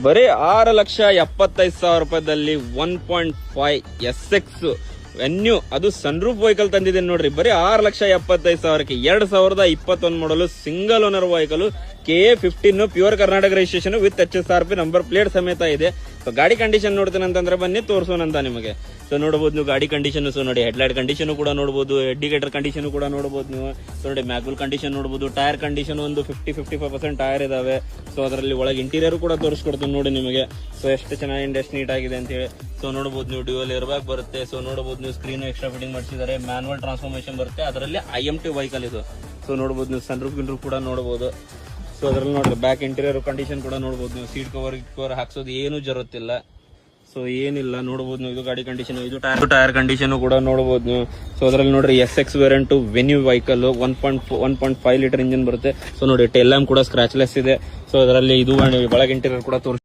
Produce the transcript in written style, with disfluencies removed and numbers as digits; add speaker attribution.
Speaker 1: ಬರೀ 6,75,000 ರೂಪಾಯಿದಲ್ಲಿ 1.5 SX venue, ಅದು sunroof vehicle ತಂದಿದ್ದೇನೆ ನೋಡ್ರಿ. ಬರೀ 6,75,000ಕ್ಕೆ 2021 ಮಾಡಲು single owner vehicle KA15 pure Karnataka registration with HSRP number plate ಸಮೇತ ಇದೆ. ಸೊ ಗಾಡಿ ಕಂಡೀಷನ್ ನೋಡ್ತೇನೆ ಅಂತಂದ್ರೆ ಬನ್ನಿ ತೋರಿಸೋಣಂತ ನಿಮಗೆ. ಸೊ ನೋಡಬಹುದು ನೀವು ಗಾಡಿ ಕಂಡೀಷನ್. ಸೊ ನೋಡಿ ಹೆಡ್ಲೈಟ್ ಕಂಡೀಷನ್ ಕೂಡ ನೋಡಬಹುದು, ಇಂಡಿಕೇಟರ್ ಕಂಡೀಷನ್ ಕೂಡ ನೋಡಬಹುದು ನೀವು. ಸೊ ನೋಡಿ ಮ್ಯಾಗ್ವಿಲ್ ಕಂಡೀಷನ್ ನೋಡಬಹುದು, ಟೈರ್ ಕಂಡೀಷನ್ ಒಂದು 50-55% ಟೈರ್ ಇದಾವೆ. ಸೊ ಅದರಲ್ಲಿ ಒಳಗೆ ಇಂಟೀರಿಯರ್ ಕೂಡ ತೋರಿಸ್ಕೊಡ್ತೀನಿ ನೋಡಿ ನಿಮಗೆ. ಸೊ ಎಷ್ಟು ಚೆನ್ನಾಗಿ ಎಷ್ಟು ನೀಟ್ ಆಗಿದೆ ಅಂತ ಹೇಳಿ. ಸೊ ನೋಡಬಹುದು ನೀವು ಡ್ಯೂಯಲ್ ಏರ್ ಬ್ಯಾಗ್ ಬರುತ್ತೆ. ಸೊ ನೋಡಬಹುದು ನೀವು ಸ್ಕ್ರೀನ್ ಎಕ್ಸ್ಟ್ರಾ ಫಿಟ್ಟಿಂಗ್ ಮಾಡಿಸಿದ್ದಾರೆ, ಮ್ಯಾನ್ಯುವಲ್ ಟ್ರಾನ್ಸ್ಫಾರ್ಮೇಶನ್ ಬರುತ್ತೆ, ಅದರಲ್ಲಿ IMT ವೆಹಿಕಲ್ ಇದು. ಸೊ ನೋಡಬಹುದು ನೀವು ಸನ್ರೂಫ್ ಗಿನ್ರೂಫ್ ಕೂಡ ನೋಡಬಹುದು. ಸೊ ಅದ್ರಲ್ಲಿ ನೋಡ್ರಿ ಬ್ಯಾಕ್ ಇಂಟೀರಿಯರ್ ಕಂಡೀಷನ್ ಕೂಡ ನೋಡಬಹುದು ನೀವು. ಸೀಟ್ ಕವರ್ ಹಾಕ್ಸೋದು ಏನು ಜರುತ್ತಿಲ್ಲ. ಸೊ ಏನಿಲ್ಲ ನೋಡಬಹುದು ನೀವು. ಇದು ಗಾಡಿ ಕಂಡೀಷನ್, ಇದು ಟೈರ್ ಕಂಡೀಷನ್ ಕೂಡ ನೋಡಬಹುದು ನೀವು. ಸೊ ಅದ್ರಲ್ಲಿ ನೋಡ್ರಿ SX variant venue vehicle 1.5 litre engine ಬರುತ್ತೆ. ಸೊ ನೋಡಿ ಟೇಲ್ ಲ್ಯಾಂಪ್ ಕೂಡ ಸ್ಕ್ರಾಚ್ಲೆಸ್ ಇದೆ. ಸೊ ಅದರಲ್ಲಿ ಇದು ಒಳಗೆ ಇಂಟೀರಿಯರ್ ಕೂಡ ತೋರಿಸಿ